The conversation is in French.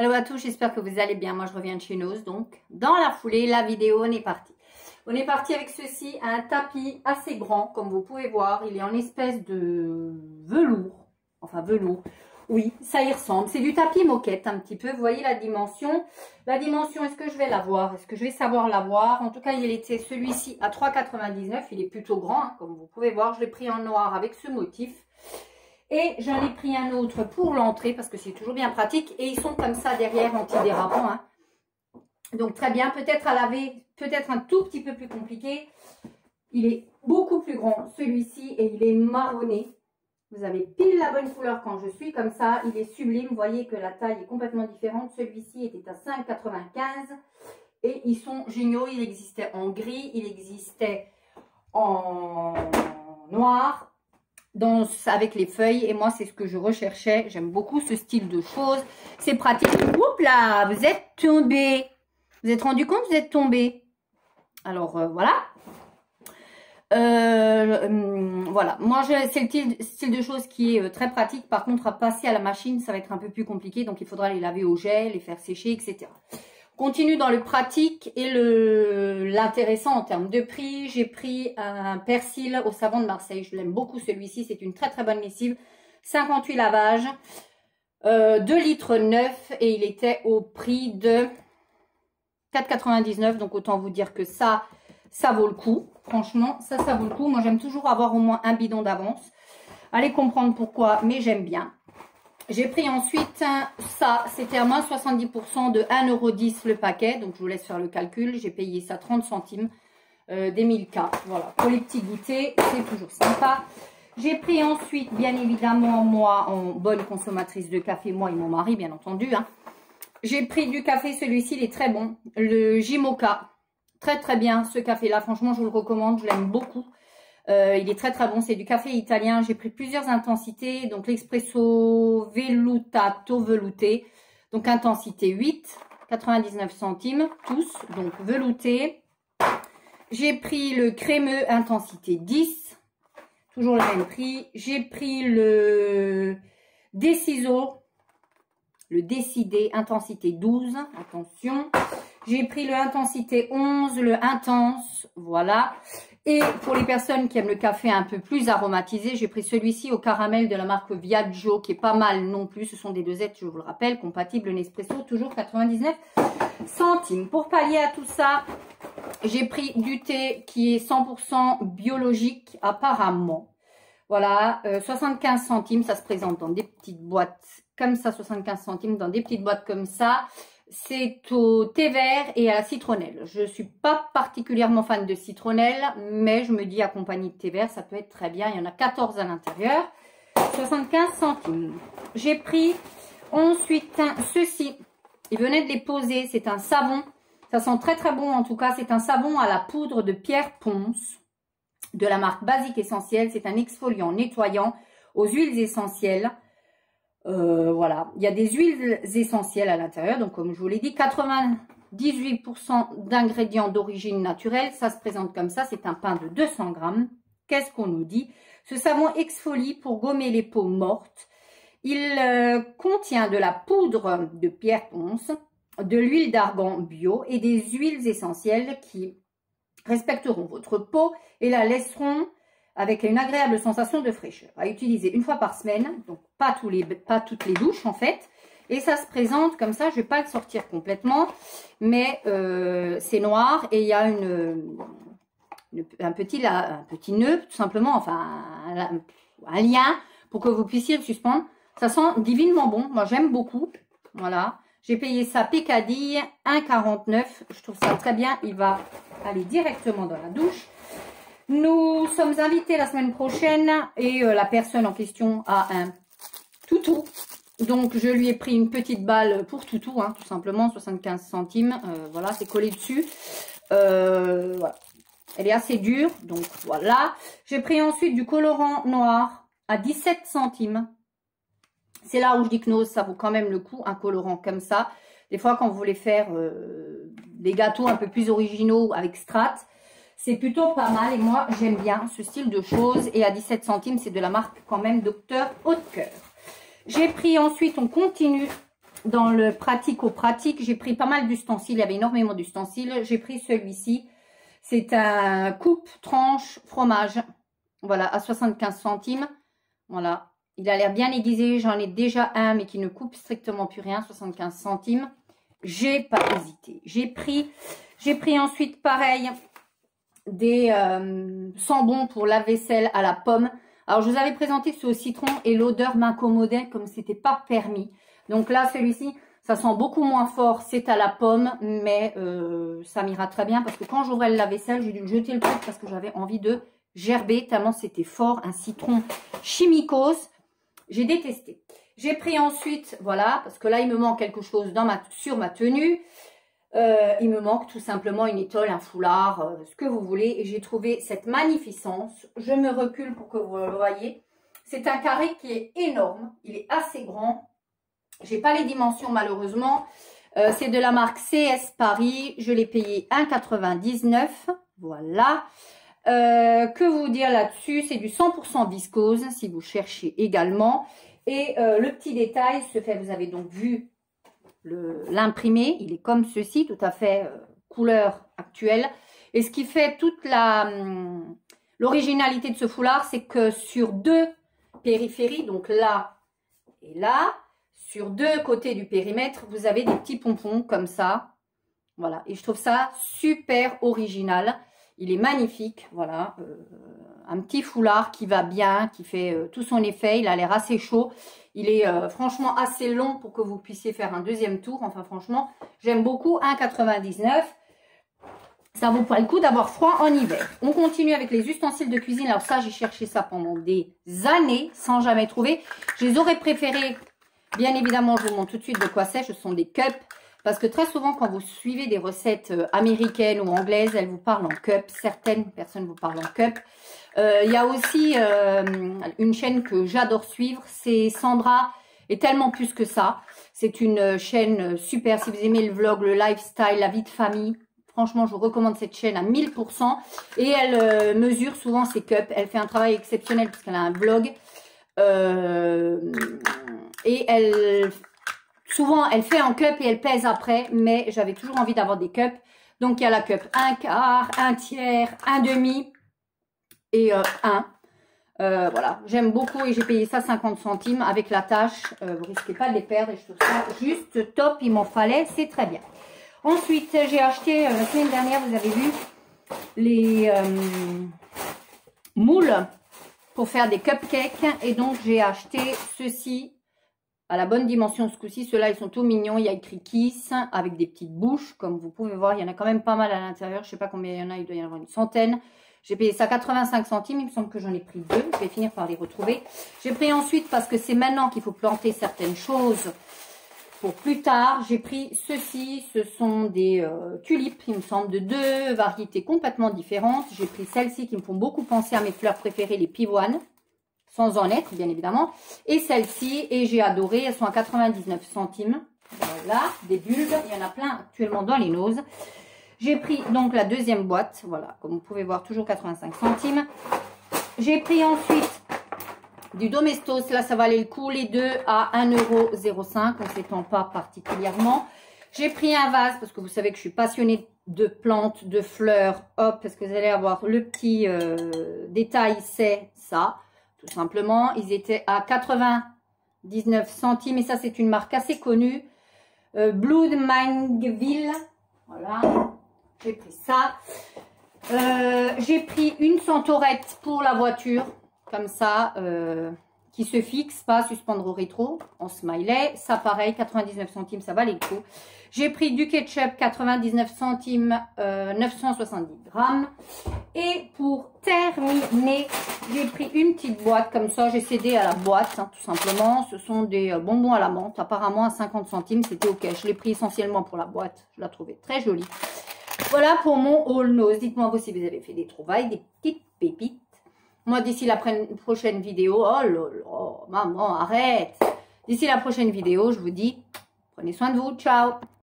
Hello à tous, j'espère que vous allez bien. Moi, je reviens de chez Nose, donc dans la foulée, la vidéo, on est parti. On est parti avec ceci, un tapis assez grand, comme vous pouvez voir. Il est en espèce de velours, enfin velours. Oui, ça y ressemble. C'est du tapis moquette un petit peu. Vous voyez la dimension. La dimension, est-ce que je vais la voir? Est-ce que je vais savoir la voir? En tout cas, il était celui-ci à 3,99. Il est plutôt grand, hein, comme vous pouvez voir. Je l'ai pris en noir avec ce motif. Et j'en ai pris un autre pour l'entrée parce que c'est toujours bien pratique. Et ils sont comme ça derrière, antidérapants. Hein. Donc très bien, peut-être à laver, peut-être un tout petit peu plus compliqué. Il est beaucoup plus grand celui-ci et il est marronné. Vous avez pile la bonne couleur quand je suis comme ça. Il est sublime. Vous voyez que la taille est complètement différente. Celui-ci était à 5,95 et ils sont géniaux. Il existait en gris, il existait en noir. Avec les feuilles, et moi c'est ce que je recherchais. J'aime beaucoup ce style de choses, c'est pratique. Oups là, vous êtes tombé, vous êtes rendu compte, vous êtes tombé. Alors voilà, voilà, moi c'est le style de choses qui est très pratique. Par contre, à passer à la machine, ça va être un peu plus compliqué, donc il faudra les laver au gel, les faire sécher, etc. Continue dans le pratique et l'intéressant en termes de prix. J'ai pris un persil au savon de Marseille. Je l'aime beaucoup celui-ci. C'est une très très bonne lessive. 58 lavages. 2 litres 9 et il était au prix de 4,99. Donc autant vous dire que ça vaut le coup. Franchement, ça vaut le coup. Moi j'aime toujours avoir au moins un bidon d'avance. Allez comprendre pourquoi, mais j'aime bien. J'ai pris ensuite ça, c'était à moins 70% de 1,10 € le paquet. Donc, je vous laisse faire le calcul. J'ai payé ça 30 centimes des 1000K. Voilà, pour les petits goûters, c'est toujours sympa. J'ai pris ensuite, bien évidemment, moi, en bonne consommatrice de café, moi et mon mari, bien entendu. Hein. J'ai pris du café, celui-ci, il est très bon. Le Jimoka, très très bien ce café-là. Franchement, je vous le recommande, je l'aime beaucoup. Il est très très bon, c'est du café italien. J'ai pris plusieurs intensités, donc l'espresso velutato velouté, donc intensité 8, 99 centimes tous, donc velouté. J'ai pris le crémeux intensité 10, toujours le même prix. J'ai pris le Deciso, le Décidé intensité 12, attention. J'ai pris le intensité 11, le intense, voilà. Et pour les personnes qui aiment le café un peu plus aromatisé, j'ai pris celui-ci au caramel de la marque Viaggio, qui est pas mal non plus. Ce sont des dosettes, je vous le rappelle, compatibles Nespresso, toujours 99 centimes. Pour pallier à tout ça, j'ai pris du thé qui est 100% biologique apparemment. Voilà, 75 centimes, ça se présente dans des petites boîtes comme ça, 75 centimes dans des petites boîtes comme ça. C'est au thé vert et à la citronnelle. Je ne suis pas particulièrement fan de citronnelle, mais je me dis accompagné de thé vert, ça peut être très bien. Il y en a 14 à l'intérieur. 75 centimes. J'ai pris ensuite ceci. Il venait de les poser. C'est un savon. Ça sent très très bon en tout cas. C'est un savon à la poudre de Pierre Ponce de la marque Basique Essentielle. C'est un exfoliant nettoyant aux huiles essentielles. Voilà, il y a des huiles essentielles à l'intérieur, donc comme je vous l'ai dit, 98% d'ingrédients d'origine naturelle, ça se présente comme ça, c'est un pain de 200 grammes. Qu'est-ce qu'on nous dit? Ce savon exfolie pour gommer les peaux mortes. Il contient de la poudre de Pierre Ponce, de l'huile d'argan bio et des huiles essentielles qui respecteront votre peau et la laisseront avec une agréable sensation de fraîcheur. À utiliser une fois par semaine, donc pas toutes les douches en fait. Et ça se présente comme ça, je ne vais pas le sortir complètement, mais c'est noir et il y a un petit nœud tout simplement, enfin un lien pour que vous puissiez le suspendre. Ça sent divinement bon, moi j'aime beaucoup, voilà. J'ai payé ça Pécadille, 1,49 €, je trouve ça très bien, il va aller directement dans la douche. Nous sommes invités la semaine prochaine et la personne en question a un toutou. Donc, je lui ai pris une petite balle pour toutou, hein, tout simplement, 75 centimes. Voilà, c'est collé dessus. Voilà. Elle est assez dure, donc voilà. J'ai pris ensuite du colorant noir à 17 centimes. C'est là où je dis que Nose, ça vaut quand même le coup, un colorant comme ça. Des fois, quand vous voulez faire des gâteaux un peu plus originaux avec Strat, c'est plutôt pas mal et moi j'aime bien ce style de choses. Et à 17 centimes, c'est de la marque quand même Dr Haute Coeur. J'ai pris ensuite, on continue dans le pratico-pratique, j'ai pris pas mal d'ustensiles. Il y avait énormément d'ustensiles. J'ai pris celui-ci. C'est un coupe tranche fromage. Voilà, à 75 centimes. Voilà. Il a l'air bien aiguisé. J'en ai déjà un, mais qui ne coupe strictement plus rien. 75 centimes. J'ai pas hésité. J'ai pris ensuite, pareil, des sambons pour la vaisselle à la pomme. Alors, je vous avais présenté ceux au citron et l'odeur m'incommodait comme c'était pas permis. Donc là, celui-ci, ça sent beaucoup moins fort. C'est à la pomme, mais ça m'ira très bien parce que quand j'ouvrais le lave-vaisselle, j'ai dû le jeter le truc parce que j'avais envie de gerber tellement c'était fort. Un citron chimicose. J'ai détesté. J'ai pris ensuite, voilà, parce que là, il me manque quelque chose sur ma tenue. Il me manque tout simplement une étole, un foulard, ce que vous voulez. Et j'ai trouvé cette magnificence. Je me recule pour que vous le voyez. C'est un carré qui est énorme. Il est assez grand. J'ai pas les dimensions malheureusement. C'est de la marque CS Paris. Je l'ai payé 1,99 €. Voilà. Que vous dire là-dessus? C'est du 100% viscose si vous cherchez également. Et le petit détail se fait, vous avez donc vu l'imprimé, il est comme ceci, tout à fait couleur actuelle. Et ce qui fait toute l'originalité de ce foulard, c'est que sur deux périphéries, donc là et là, sur deux côtés du périmètre, vous avez des petits pompons comme ça. Voilà, et je trouve ça super original. Il est magnifique, voilà. Un petit foulard qui va bien, qui fait tout son effet. Il a l'air assez chaud. Il est franchement assez long pour que vous puissiez faire un deuxième tour. Enfin, franchement, j'aime beaucoup. 1,99 €. Ça vaut pas le coup d'avoir froid en hiver. On continue avec les ustensiles de cuisine. Alors ça, j'ai cherché ça pendant des années sans jamais trouver. Je les aurais préférés. Bien évidemment, je vous montre tout de suite de quoi c'est. Ce sont des cups. Parce que très souvent, quand vous suivez des recettes américaines ou anglaises, elles vous parlent en cup. Certaines personnes vous parlent en cup. Il y a aussi une chaîne que j'adore suivre. C'est Sandra et tellement plus que ça. C'est une chaîne super. Si vous aimez le vlog, le lifestyle, la vie de famille. Franchement, je vous recommande cette chaîne à 1000%. Et elle mesure souvent ses cups. Elle fait un travail exceptionnel parce qu'elle a un blog. Et souvent, elle fait en cup et elle pèse après. Mais j'avais toujours envie d'avoir des cups. Donc, il y a la cup 1/4, 1/3, 1/2 et 1. Voilà, j'aime beaucoup et j'ai payé ça 50 centimes avec la tâche. Vous risquez pas de les perdre et je trouve ça juste top. Il m'en fallait, c'est très bien. Ensuite, j'ai acheté la semaine dernière, vous avez vu, les moules pour faire des cupcakes. Et donc, j'ai acheté ceci à la bonne dimension ce coup-ci. Ceux-là, ils sont tout mignons. Il y a écrit Kiss avec des petites bouches. Comme vous pouvez voir, il y en a quand même pas mal à l'intérieur. Je ne sais pas combien il y en a, il doit y en avoir une centaine. J'ai payé ça 85 centimes. Il me semble que j'en ai pris 2. Je vais finir par les retrouver. J'ai pris ensuite, parce que c'est maintenant qu'il faut planter certaines choses pour plus tard, j'ai pris ceci. Ce sont des tulipes, il me semble, de 2 variétés complètement différentes. J'ai pris celles-ci qui me font beaucoup penser à mes fleurs préférées, les pivoines, sans en être, bien évidemment. Et celles-ci, et j'ai adoré, elles sont à 99 centimes. Voilà, des bulbes, il y en a plein actuellement dans les noses. J'ai pris donc la deuxième boîte, voilà, comme vous pouvez voir, toujours 85 centimes. J'ai pris ensuite du Domestos, là ça valait le coup, les deux à 1,05 €, on ne s'étend pas particulièrement. J'ai pris un vase, parce que vous savez que je suis passionnée de plantes, de fleurs, hop, parce que vous allez avoir le petit détail, c'est ça, tout simplement. Ils étaient à 99 centimes, et ça c'est une marque assez connue, Blood Mindville, voilà, j'ai pris ça. J'ai pris une centaurette pour la voiture, comme ça, qui se fixe, pas suspendre au rétro, en smiley. Ça, pareil, 99 centimes, ça valait le coup. J'ai pris du ketchup, 99 centimes, 970 grammes. Et pour terminer, j'ai pris une petite boîte, comme ça, j'ai cédé à la boîte, hein, tout simplement. Ce sont des bonbons à la menthe, apparemment à 50 centimes, c'était ok. Je l'ai pris essentiellement pour la boîte, je la trouvais très jolie. Voilà pour mon haul nose. Dites-moi vous si vous avez fait des trouvailles, des petites pépites. Moi, d'ici la prochaine vidéo, oh là là, maman, arrête. D'ici la prochaine vidéo, je vous dis, prenez soin de vous, ciao.